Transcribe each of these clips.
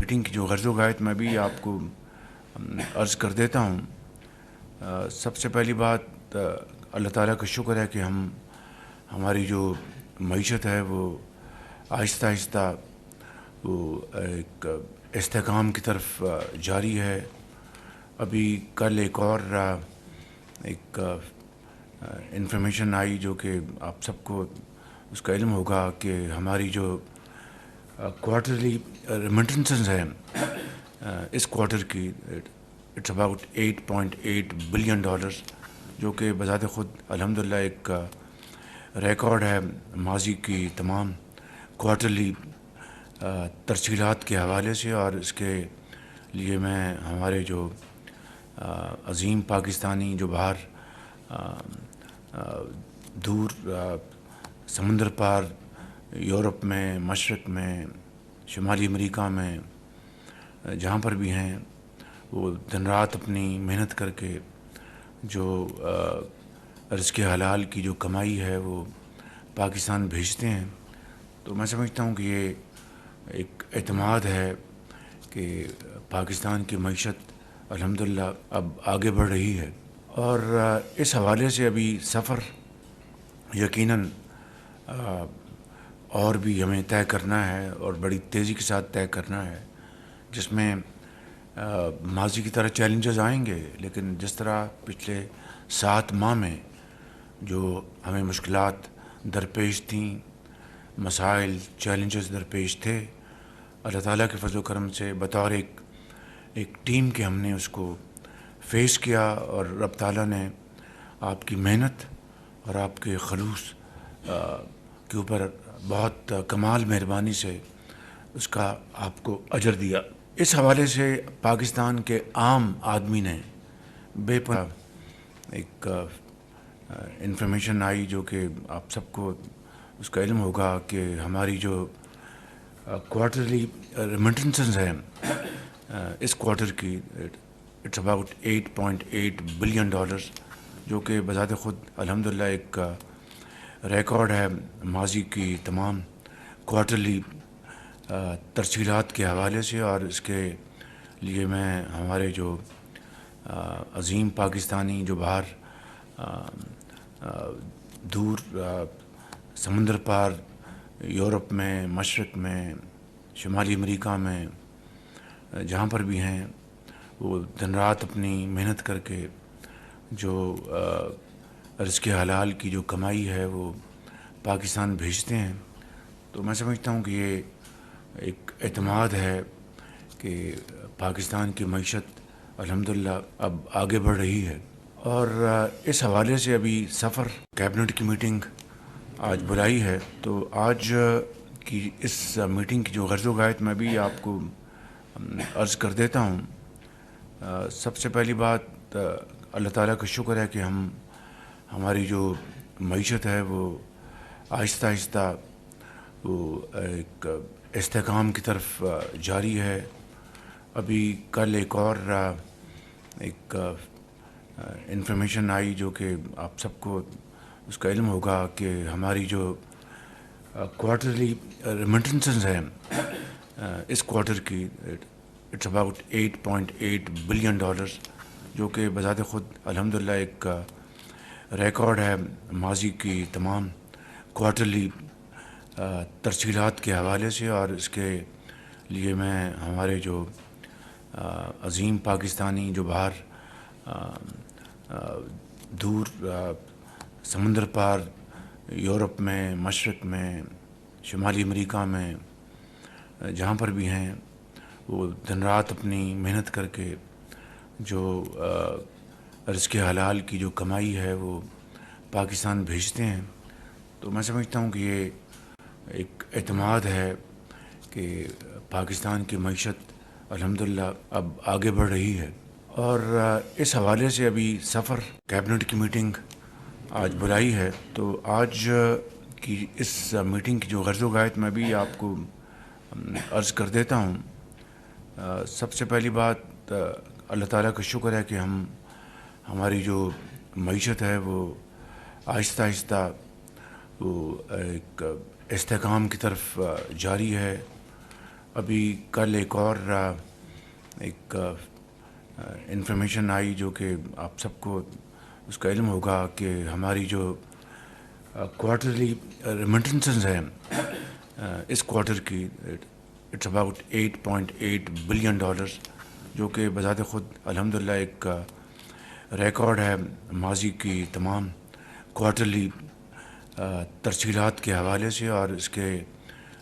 Meeting کی جو غرض و غایت میں بھی آپ کو عرض کر دیتا ہوں۔ سب سے پہلی بات اللہ تعالیٰ کا شکر ہے کہ ہماری جو معیشت ہے وہ آہستہ آہستہ وہ ایک استحکام کی طرف جاری ہے۔ ابھی کل ایک اور ایک انفارمیشن آئی جو کہ آپ سب کو اس کا علم ہوگا کہ ہماری جو کوارٹرلی ریمیٹنسز ہیں اس کوارٹر کی اٹس اباؤٹ $8.8 بلین، جو کہ بذات خود الحمدللہ ایک ریکارڈ ہے ماضی کی تمام کوارٹرلی ترسیلات کے حوالے سے۔ اور اس کے لیے میں ہمارے جو عظیم پاکستانی جو باہر دور سمندر پار یورپ میں، مشرق میں، شمالی امریکہ میں جہاں پر بھی ہیں، وہ دن رات اپنی محنت کر کے جو رزق حلال کی جو کمائی ہے وہ پاکستان بھیجتے ہیں۔ تو میں سمجھتا ہوں کہ یہ ایک اعتماد ہے کہ پاکستان کی معیشت الحمدللہ اب آگے بڑھ رہی ہے، اور اس حوالے سے ابھی سفر یقیناً اور بھی ہمیں طے کرنا ہے اور بڑی تیزی کے ساتھ طے کرنا ہے، جس میں ماضی کی طرح چیلنجز آئیں گے، لیکن جس طرح پچھلے 7 ماہ میں جو ہمیں مشکلات درپیش تھیں، مسائل، چیلنجز درپیش تھے، اللہ تعالیٰ کے فضل و کرم سے بطور ایک ٹیم کے ہم نے اس کو فیس کیا، اور رب تعالیٰ نے آپ کی محنت اور آپ کے خلوص کے اوپر بہت کمال مہربانی سے اس کا آپ کو اجر دیا۔ اس حوالے سے پاکستان کے عام آدمی نے بے پناہ ایک انفارمیشن آئی جو کہ آپ سب کو اس کا علم ہوگا کہ ہماری جو کوارٹرلی ریمیٹنسز ہیں اس کوارٹر کی اٹس اباؤٹ $8.8 بلین، جو کہ بذات خود الحمدللہ ایک ریکارڈ ہے ماضی کی تمام کوارٹرلی ترسیلات کے حوالے سے۔ اور اس کے لیے میں ہمارے جو عظیم پاکستانی جو باہر دور سمندر پار یورپ میں، مشرق میں، شمالی امریکہ میں جہاں پر بھی ہیں، وہ دن رات اپنی محنت کر کے جو رزق حلال کی جو کمائی ہے وہ پاکستان بھیجتے ہیں۔ تو میں سمجھتا ہوں کہ یہ ایک اعتماد ہے کہ پاکستان کی معیشت الحمدللہ اب آگے بڑھ رہی ہے، اور اس حوالے سے ابھی سفر کیبنٹ کی میٹنگ آج بلائی ہے۔ تو آج کی اس میٹنگ کی جو غرض و غایت میں بھی آپ کو عرض کر دیتا ہوں۔ سب سے پہلی بات اللہ تعالیٰ کا شکر ہے کہ ہماری جو معیشت ہے وہ آہستہ آہستہ وہ ایک استحکام کی طرف جاری ہے۔ ابھی کل ایک اور ایک انفارمیشن آئی جو کہ آپ سب کو اس کا علم ہوگا کہ ہماری جو کوارٹرلی ریمیٹنسز ہیں اس کوارٹر کی اٹس اباؤٹ $8.8 بلین، جو کہ بذات خود الحمدللہ ایک ریکارڈ ہے ماضی کی تمام کوارٹرلی ترسیلات کے حوالے سے۔ اور اس کے لیے میں ہمارے جو عظیم پاکستانی جو باہر دور سمندر پار یورپ میں، مشرق میں، شمالی امریکہ میں جہاں پر بھی ہیں، وہ دن رات اپنی محنت کر کے جو رزق حلال کی جو کمائی ہے وہ پاکستان بھیجتے ہیں۔ تو میں سمجھتا ہوں کہ یہ ایک اعتماد ہے کہ پاکستان کی معیشت الحمدللہ اب آگے بڑھ رہی ہے، اور اس حوالے سے ابھی سفر کیبنٹ کی میٹنگ آج بلائی ہے۔ تو آج کی اس میٹنگ کی جو غرض و غایت میں بھی آپ کو عرض کر دیتا ہوں۔ سب سے پہلی بات اللہ تعالیٰ کا شکر ہے کہ ہماری جو معیشت ہے وہ آہستہ آہستہ وہ ایک استحکام کی طرف جاری ہے۔ ابھی کل ایک اور ایک انفارمیشن آئی جو کہ آپ سب کو اس کا علم ہوگا کہ ہماری جو کوارٹرلی ریمیٹنسز ہیں اس کوارٹر کی اٹس اباؤٹ $8.8 بلین، جو کہ بذات خود الحمدللہ ایک ریکارڈ ہے ماضی کی تمام کوارٹرلی ترسیلات کے حوالے سے، اور اس کے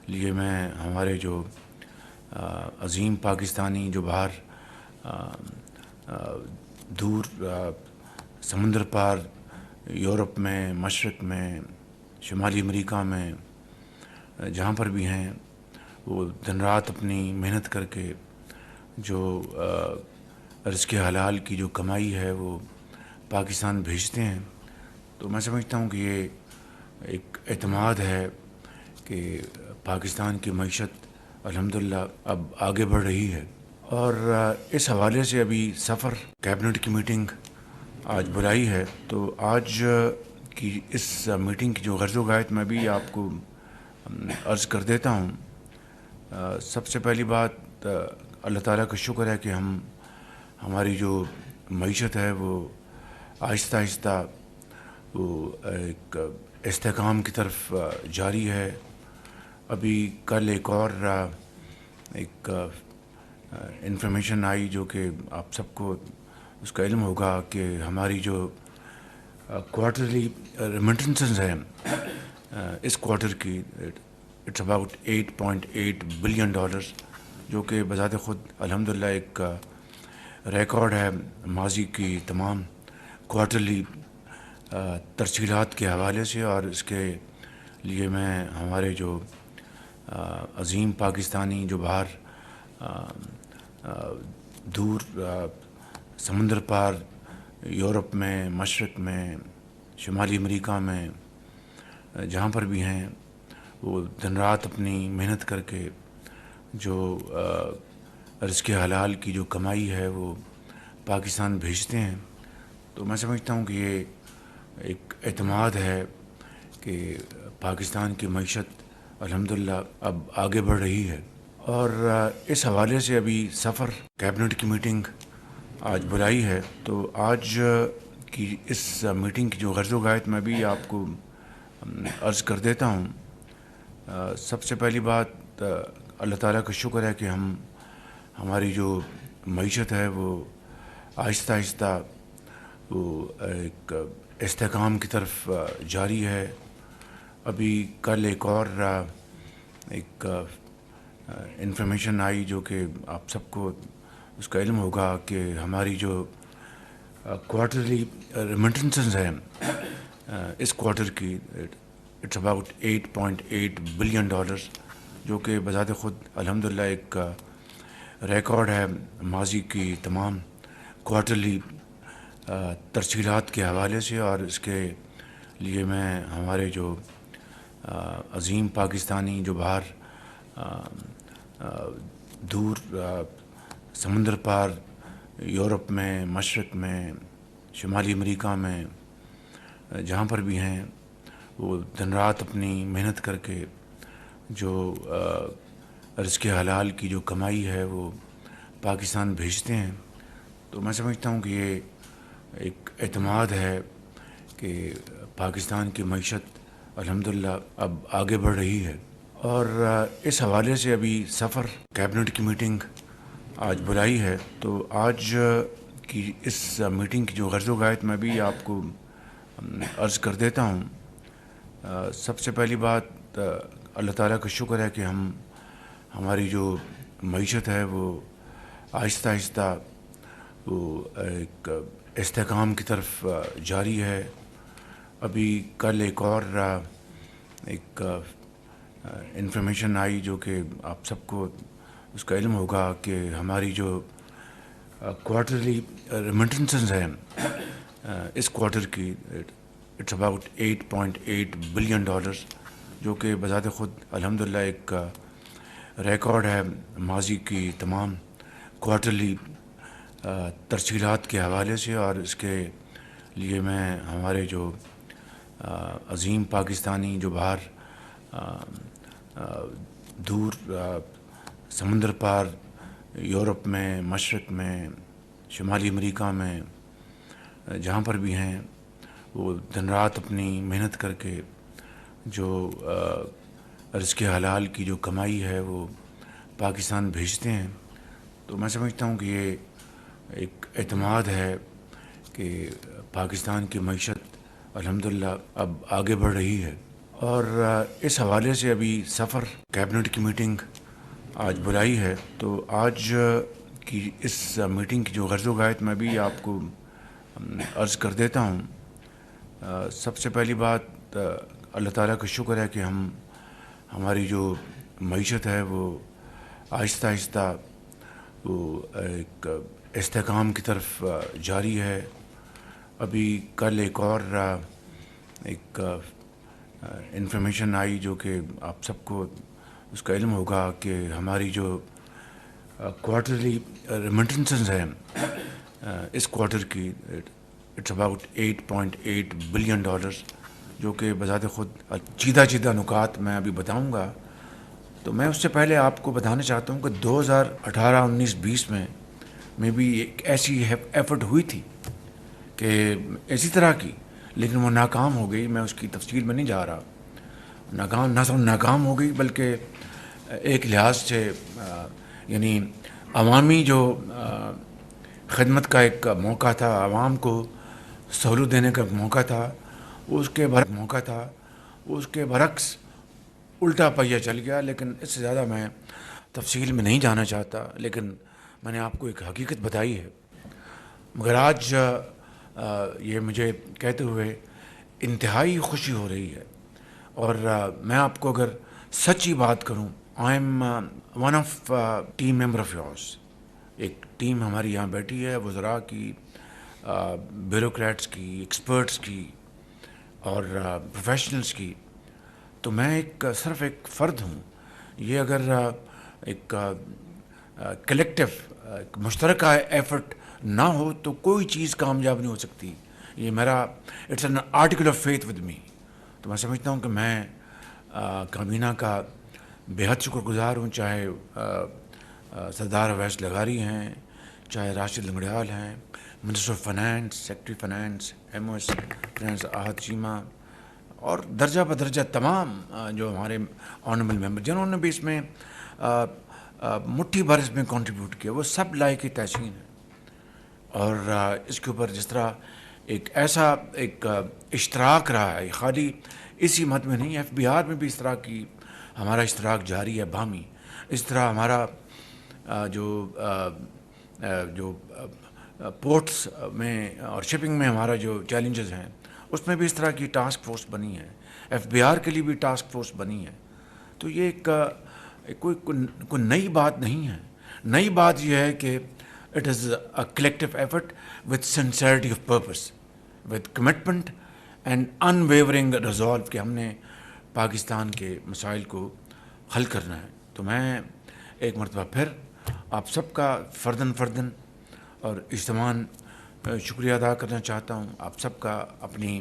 لیے میں ہمارے جو عظیم پاکستانی جو باہر دور سمندر پار یورپ میں، مشرق میں، شمالی امریکہ میں جہاں پر بھی ہیں، وہ دن رات اپنی محنت کر کے جو رزق حلال کی جو کمائی ہے وہ پاکستان بھیجتے ہیں. تو میں سمجھتا ہوں کہ یہ ایک اعتماد ہے کہ پاکستان کی معیشت الحمدللہ اب آگے بڑھ رہی ہے. اور اس حوالے سے ابھی سفر کیبنٹ کی میٹنگ آج بلائی ہے. تو آج کی اس میٹنگ کی جو غرض و غایت میں بھی آپ کو عرض کر دیتا ہوں. سب سے پہلی بات اللہ تعالیٰ کا شکر ہے کہ ہماری جو معیشت ہے وہ آہستہ آہستہ وہ ایک استحکام کی طرف جاری ہے. ابھی کل ایک اور ایک انفارمیشن آئی جو کہ آپ سب کو اس کا علم ہوگا کہ ہماری جو کوارٹرلی ریمیٹنسز ہیں اس کوارٹر کی اٹس اباؤٹ $8.8 بلین، جو کہ بذات خود الحمدللہ ایک ریکارڈ ہے ماضی کی تمام کوارٹرلی ترسیلات کے حوالے سے، اور اس کے لیے میں ہمارے جو عظیم پاکستانی جو باہر دور سمندر پار یورپ میں، مشرق میں، شمالی امریکہ میں جہاں پر بھی ہیں، وہ دن رات اپنی محنت کر کے جو رزق حلال کی جو کمائی ہے وہ پاکستان بھیجتے ہیں. تو میں سمجھتا ہوں کہ یہ ایک اعتماد ہے کہ پاکستان کی معیشت الحمدللہ اب آگے بڑھ رہی ہے. اور اس حوالے سے ابھی سفر کیبنٹ کی میٹنگ آج بلائی ہے. تو آج کی اس میٹنگ کی جو غرض و غایت میں بھی آپ کو عرض کر دیتا ہوں. سب سے پہلی بات اللہ تعالیٰ کا شکر ہے کہ ہماری جو معیشت ہے وہ آہستہ آہستہ وہ ایک استحکام کی طرف جاری ہے. ابھی کل ایک اور ایک انفارمیشن آئی جو کہ آپ سب کو اس کا علم ہوگا کہ ہماری جو کوارٹرلی ریمیٹنسز ہیں اس کوارٹر کی اٹس اباؤٹ $8.8 بلین، جو کہ بذات خود الحمدللہ ایک ریکارڈ ہے ماضی کی تمام کوارٹرلی ترسیلات کے حوالے سے، اور اس کے لیے میں ہمارے جو عظیم پاکستانی جو باہر دور سمندر پار یورپ میں، مشرق میں، شمالی امریکہ میں جہاں پر بھی ہیں، وہ دن رات اپنی محنت کر کے جو رزق حلال کی جو کمائی ہے وہ پاکستان بھیجتے ہیں. تو میں سمجھتا ہوں کہ یہ ایک اعتماد ہے کہ پاکستان کی معیشت الحمدللہ اب آگے بڑھ رہی ہے. اور اس حوالے سے ابھی سفر کیبنٹ کی میٹنگ آج بلائی ہے. تو آج کی اس میٹنگ کی جو غرض و غایت میں بھی آپ کو عرض کر دیتا ہوں. سب سے پہلی بات اللہ تعالیٰ کا شکر ہے کہ ہماری جو معیشت ہے وہ آہستہ آہستہ وہ ایک استحکام کی طرف جاری ہے. ابھی کل ایک اور ایک انفارمیشن آئی جو کہ آپ سب کو اس کا علم ہوگا کہ ہماری جو کوارٹرلی ریمیٹنسز ہیں اس کوارٹر کی اٹس اباؤٹ $8.8 بلین، جو کہ بذات خود الحمدللہ ایک ریکارڈ ہے ماضی کی تمام کوارٹرلی ترسیلات کے حوالے سے، اور اس کے لیے میں ہمارے جو عظیم پاکستانی جو باہر دور سمندر پار یورپ میں، مشرق میں، شمالی امریکہ میں جہاں پر بھی ہیں، وہ دن رات اپنی محنت کر کے جو رزق حلال کی جو کمائی ہے وہ پاکستان بھیجتے ہیں. تو میں سمجھتا ہوں کہ یہ ایک اعتماد ہے کہ پاکستان کی معیشت الحمدللہ اب آگے بڑھ رہی ہے. اور اس حوالے سے ابھی سفر کیبنٹ کی میٹنگ آج بلائی ہے. تو آج کی اس میٹنگ کی جو غرض و غایت میں بھی آپ کو عرض کر دیتا ہوں. سب سے پہلی بات اللہ تعالیٰ کا شکر ہے کہ ہماری جو معیشت ہے وہ آہستہ آہستہ وہ ایک استحکام کی طرف جاری ہے. ابھی کل ایک اور ایک انفارمیشن آئی جو کہ آپ سب کو اس کا علم ہوگا کہ ہماری جو کوارٹرلی ریمیٹنسز ہیں اس کوارٹر کی اٹس اباؤٹ $8.8 بلین، جو کہ بذات خود چیدہ نکات میں ابھی بتاؤں گا. تو میں اس سے پہلے آپ کو بتانا چاہتا ہوں کہ 2018-19-20 میں بھی ایک ایسی ایفرٹ ہوئی تھی کہ اسی طرح کی، لیکن وہ ناکام ہو گئی. میں اس کی تفصیل میں نہیں جا رہا. نہ صرف ناکام ہو گئی بلکہ ایک لحاظ سے یعنی عوامی جو خدمت کا ایک موقع تھا، عوام کو سہولت دینے کا موقع تھا، اس کے برعکس الٹا پہیہ چل گیا. لیکن اس سے زیادہ میں تفصیل میں نہیں جانا چاہتا، لیکن میں نے آپ کو ایک حقیقت بتائی ہے. مگر آج یہ مجھے کہتے ہوئے انتہائی خوشی ہو رہی ہے. اور میں آپ کو اگر سچی بات کروں، I am one of team member of yours. ایک ٹیم ہماری یہاں بیٹھی ہے، وزراء کی، بیوروکریٹس کی، ایکسپرٹس کی اور پروفیشنلز کی. تو میں صرف ایک فرد ہوں. یہ اگر ایک کلیکٹیو مشترکہ ایفرٹ نہ ہو تو کوئی چیز کامیاب نہیں ہو سکتی. یہ میرا it's an article of faith with me. تو میں سمجھتا ہوں کہ میں کابینہ کا بے حد شکر گزار ہوں، چاہے سردار اویس لغاری ہیں، چاہے راشد لنگڑیال ہیں، minister of finance, secretary finance, M O S finance Ahad Cheema, اور درجہ بدرجہ تمام جو ہمارے آنریبل ممبر جنہوں نے بھی اس میں مٹھی بھر اس میں کنٹریبیوٹ کیا، وہ سب لائق تحسین ہیں. اور اس کے اوپر جس طرح ایک ایسا ایک اشتراک رہا ہے، خالی اسی مد میں نہیں، ایف بی آر میں بھی اس طرح کی ہمارا اشتراک جاری ہے باہمی. اس طرح ہمارا جو پورٹس میں اور شپنگ میں ہمارا جو چیلنجز ہیں اس میں بھی اس طرح کی ٹاسک فورس بنی ہے. ایف بی آر کے لیے بھی ٹاسک فورس بنی ہے. تو یہ کوئی نئی بات نہیں ہے. نئی بات یہ ہے کہ it is a collective effort with sincerity of purpose, with commitment and unwavering resolve کہ ہم نے پاکستان کے مسائل کو حل کرنا ہے. تو میں ایک مرتبہ پھر آپ سب کا فرداً اور اجتماعاً شکریہ ادا کرنا چاہتا ہوں. آپ سب کا اپنی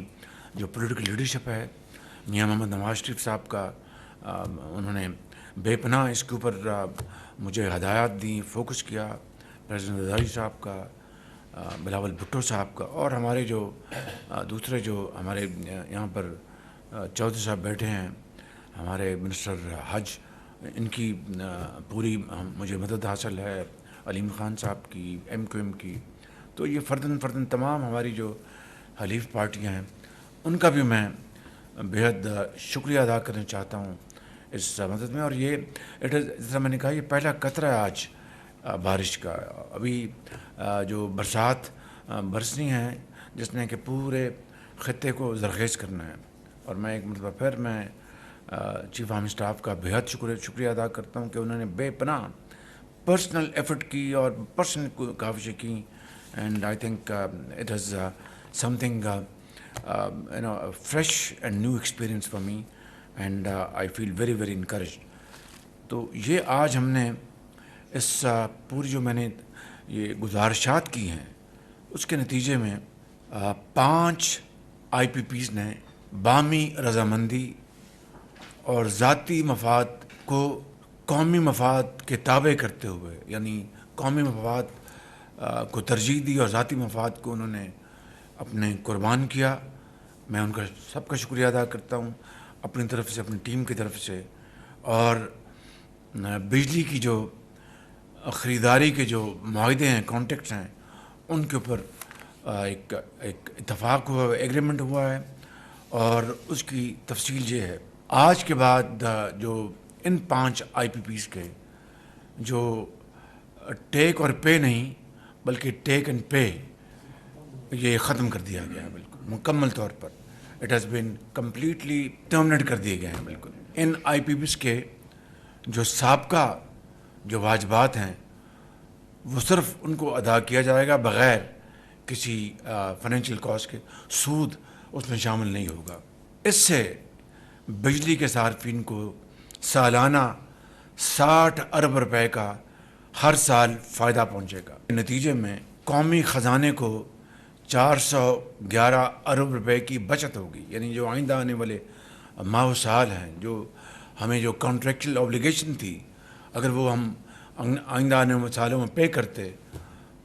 جو پولیٹیکل لیڈرشپ ہے، میاں محمد نواز شریف صاحب کا، انہوں نے بے پناہ اس کے اوپر مجھے ہدایات دی، فوکس کیا. پریزیڈنٹ زرداری صاحب کا، بلاول بھٹو صاحب کا، اور ہمارے جو دوسرے جو ہمارے یہاں پر چودھری صاحب بیٹھے ہیں، ہمارے منسٹر حج، ان کی پوری مجھے مدد حاصل ہے، علیم خان صاحب کی، ایم کیو ایم کی. تو یہ فرداً تمام ہماری جو حلیف پارٹیاں ہیں ان کا بھی میں بےحد شکریہ ادا کرنا چاہتا ہوں اس مدد میں. اور یہ جس طرح میں نے کہا، یہ پہلا قطرہ ہے آج بارش کا. ابھی جو برسات برسنی ہے جس نے کہ پورے خطے کو زرخیز کرنا ہے. اور میں ایک مرتبہ پھر میں چیف آرمی اسٹاف کا بےحد شکریہ ادا کرتا ہوں کہ انہوں نے بے پناہ پرسنل ایفرٹ کی اور پرسنل کاوشیں کی. And I think it has some thing fresh and new experience for me, and I feel very encouraged. تو یہ آج ہم نے اس پوری جو میں نے یہ گزارشات کی ہیں اس کے نتیجے میں 5 آئی پی پیز نے باہمی رضامندی اور ذاتی مفاد کو قومی مفاد کے تابع کرتے ہوئے، یعنی قومی مفاد کو ترجیح دی اور ذاتی مفاد کو انہوں نے اپنے قربان کیا. میں ان کا سب کا شکریہ ادا کرتا ہوں اپنی طرف سے، اپنی ٹیم کی طرف سے. اور بجلی کی جو خریداری کے جو معاہدے ہیں، کانٹیکٹس ہیں، ان کے اوپر ایک اتفاق ہوا، ایگریمنٹ ہوا ہے. اور اس کی تفصیل یہ ہے، آج کے بعد جو ان 5 آئی پی پیز کے جو ٹیک اور پے نہیں بلکہ ٹیک اینڈ پے، یہ ختم کر دیا گیا ہے بالکل مکمل طور پر. It has been completely terminate کر دیے گئے ہیں بالکل. ان آئی پی پیز کے جو سابقہ جو واجبات ہیں وہ صرف ان کو ادا کیا جائے گا بغیر کسی فائنینشیل کاسٹ کے. سود اس میں شامل نہیں ہوگا. اس سے بجلی کے صارفین کو سالانہ 60 ارب روپے کا ہر سال فائدہ پہنچے گا. نتیجے میں قومی خزانے کو 411 ارب روپے کی بچت ہوگی. یعنی جو آئندہ آنے والے ماہ و سال ہیں، جو ہمیں جو کانٹریکچل اوبلیگیشن تھی، اگر وہ ہم آئندہ آنے والے سالوں میں پے کرتے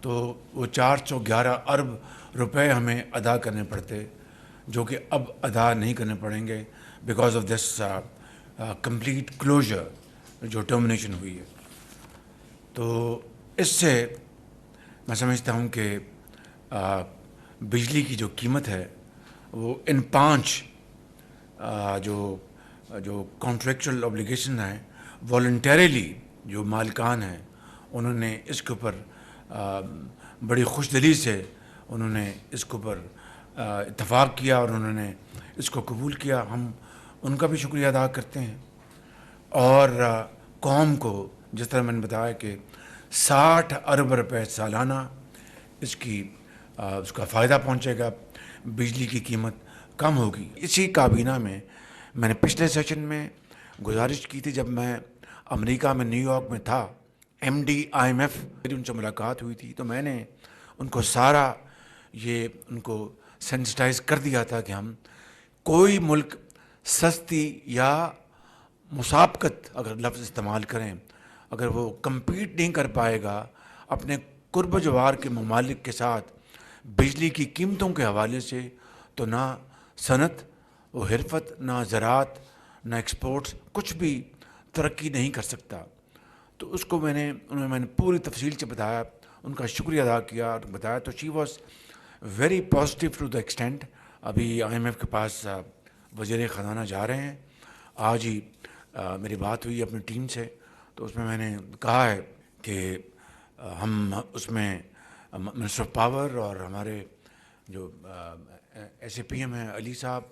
تو وہ 411 ارب روپے ہمیں ادا کرنے پڑتے، جو کہ اب ادا نہیں کرنے پڑیں گے because of this complete closure جو ٹرمنیشن ہوئی ہے. تو اس سے میں سمجھتا ہوں کہ بجلی کی جو قیمت ہے وہ ان 5 جو کانٹریکچل اوبلیگیشن ہیں، والنٹیریلی جو مالکان ہیں انہوں نے اس کے اوپر بڑی خوش دلی سے انہوں نے اس کے اوپر اتفاق کیا اور انہوں نے اس کو قبول کیا. ہم ان کا بھی شکریہ ادا کرتے ہیں. اور قوم کو جس طرح میں نے بتایا کہ 60 ارب روپے سالانہ اس کا فائدہ پہنچے گا، بجلی کی قیمت کم ہوگی. اسی کابینہ میں نے پچھلے سیشن میں گزارش کی تھی، جب میں امریکہ میں نیو یارک میں تھا، M D I M F میری ان سے ملاقات ہوئی تھی، تو میں نے ان کو سارا یہ ان کو سینسٹائز کر دیا تھا کہ ہم کوئی ملک سستی یا مسابقت اگر لفظ استعمال کریں، اگر وہ کمپیٹ نہیں کر پائے گا اپنے قرب و جوار کے ممالک کے ساتھ بجلی کی قیمتوں کے حوالے سے، تو نہ صنعت و حرفت، نہ زراعت، نہ ایکسپورٹس، کچھ بھی ترقی نہیں کر سکتا. تو اس کو میں نے پوری تفصیل سے بتایا، ان کا شکریہ ادا کیا اور بتایا. تو she was very positive to the extent. ابھی آئی ایم ایف کے پاس وزیر خزانہ جا رہے ہیں. آج ہی میری بات ہوئی اپنی ٹیم سے، تو اس میں نے کہا ہے کہ ہم اس میں منسٹر آف پاور اور ہمارے جو ایس اے پی ایم ہیں علی صاحب،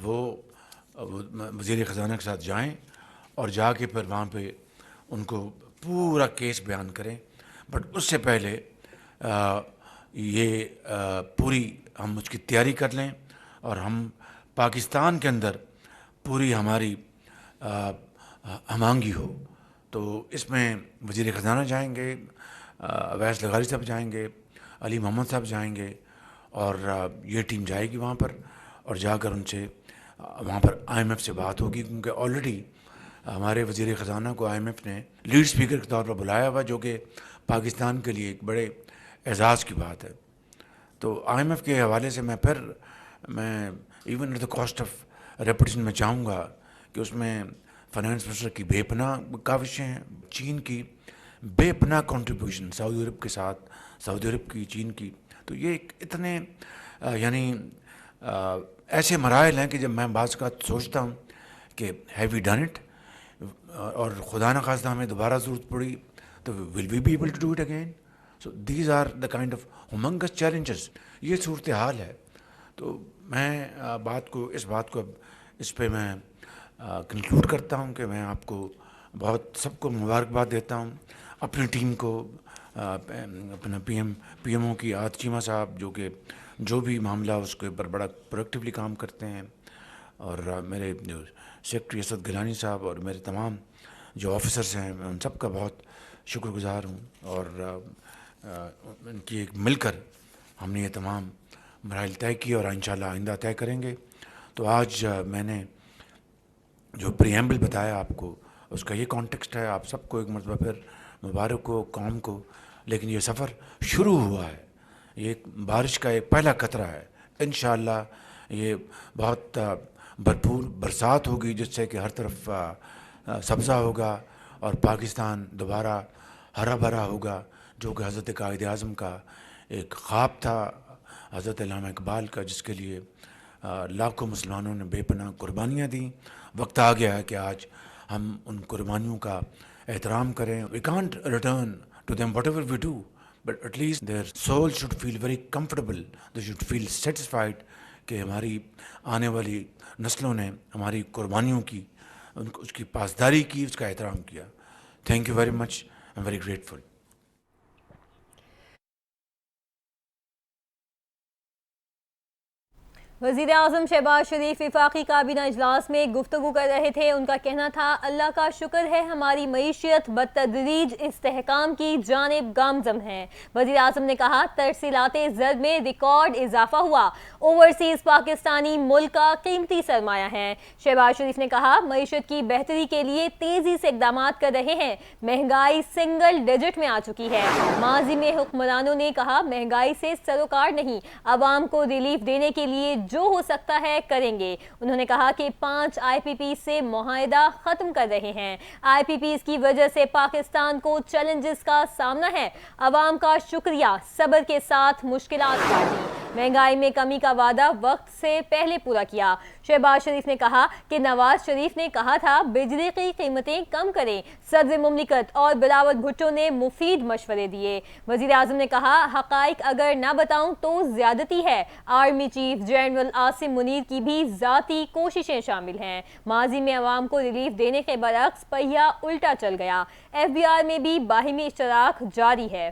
وہ وزیر خزانہ کے ساتھ جائیں اور جا کے پھر وہاں پہ ان کو پورا کیس بیان کریں. بٹ اس سے پہلے یہ پوری ہم اس کی تیاری کر لیں اور ہم پاکستان کے اندر پوری ہماری ہمانگی ہو. تو اس میں وزیر خزانہ جائیں گے، اویس لغاری صاحب جائیں گے، علی محمد صاحب جائیں گے، اور یہ ٹیم جائے گی وہاں پر، اور جا کر ان سے وہاں پر آئی ایم ایف سے بات ہوگی. کیونکہ آلریڈی ہمارے وزیر خزانہ کو آئی ایم ایف نے لیڈ اسپیکر کے طور پر بلایا ہوا، جو کہ پاکستان کے لیے ایک بڑے اعزاز کی بات ہے. تو آئی ایم ایف کے حوالے سے میں even at the cost of reputation میں چاہوں گا کہ اس میں فائنانس منسٹر کی بے پناہ کاوشیں ہیں، چین کی بے پناہ کنٹریبیوشن سعودی عرب کے ساتھ، سعودی عرب کی، چین کی. تو یہ اتنے یعنی ایسے مراحل ہیں کہ جب میں بعض کا سوچتا ہوں کہ ہیو وی ڈن اٹ، اور خدا نخواستہ ہمیں دوبارہ ضرورت پڑی تو will we be able to do it again. So these are the kind of humongous challenges. یہ صورتحال ہے. تو میں اس بات کو اس پہ میں کنکلوڈ کرتا ہوں کہ میں آپ کو سب کو مبارکباد دیتا ہوں، اپنی ٹیم کو، اپنا پی ایم او کی عاطف چیمہ صاحب، جو کہ جو بھی معاملہ اس کے اوپر بڑا پروڈکٹیولی کام کرتے ہیں، اور میرے جو سیکرٹری اسد گیلانی صاحب، اور میرے تمام جو آفیسرس ہیں، میں ان سب کا بہت شکر گزار ہوں. اور ان کی ایک مل کر ہم نے یہ تمام مراحل طے کیے اور انشاءاللہ آئندہ طے کریں گے. تو آج میں نے جو پریمبل بتایا آپ کو، اس کا یہ کانٹیکسٹ ہے. آپ سب کو ایک مرتبہ پھر مبارک ہو قوم کو. لیکن یہ سفر شروع ہوا ہے, یہ بارش کا ایک پہلا قطرہ ہے. انشاءاللہ یہ بہت بھرپور برسات ہوگی جس سے کہ ہر طرف سبزہ ہوگا اور پاکستان دوبارہ ہرا بھرا ہوگا, جو کہ حضرت قائد اعظم کا ایک خواب تھا, حضرت علامہ اقبال کا, جس کے لیے لاکھوں مسلمانوں نے بے پناہ قربانیاں دیں. وقت آ گیا ہے کہ آج ہم ان قربانیوں کا احترام کریں. We can't return to them whatever we do, but at least their soul should feel very comfortable. They should feel satisfied کہ ہماری آنے والی نسلوں نے ہماری قربانیوں کی, اس کی پاسداری کی, اس کا احترام کیا. Thank you very much, I am very grateful. وزیر اعظم شہباز شریف وفاقی کابینہ اجلاس میں گفتگو کر رہے تھے. ان کا کہنا تھا اللہ کا شکر ہے ہماری معیشت بتدریج استحکام کی جانب گامزن ہے. وزیر اعظم نے کہا ترسیلات زر میں ریکارڈ اضافہ ہوا, اوورسیز پاکستانی ملک کا قیمتی سرمایہ ہے. شہباز شریف نے کہا معیشت کی بہتری کے لیے تیزی سے اقدامات کر رہے ہیں. مہنگائی سنگل ڈیجٹ میں آ چکی ہے. ماضی میں حکمرانوں نے کہا مہنگائی سے سروکار نہیں, عوام کو ریلیف دینے کے لیے جو ہو سکتا ہے کریں گے. انہوں نے کہا کہ 5 آئی پی پی سے معاہدہ ختم کر رہے ہیں. آئی پی پیز کی وجہ سے پاکستان کو چیلنجز کا سامنا ہے. عوام کا شکریہ, صبر کے ساتھ مشکلات کاٹی. مہنگائی میں کمی کا وعدہ وقت سے پہلے پورا کیا. شہباز شریف نے کہا کہ نواز شریف نے کہا تھا بجلی کی قیمتیں کم کریں. صدر مملکت اور بلاول بھٹو نے مفید مشورے دیے. وزیر اعظم نے کہا حقائق اگر نہ بتاؤں تو زیادتی ہے. Army chief general Asim Munir کی بھی ذاتی کوششیں شامل ہیں. ماضی میں عوام کو ریلیف دینے کے برعکس پہیہ الٹا چل گیا. ایف بی آر میں بھی باہمی اشتراک جاری ہے.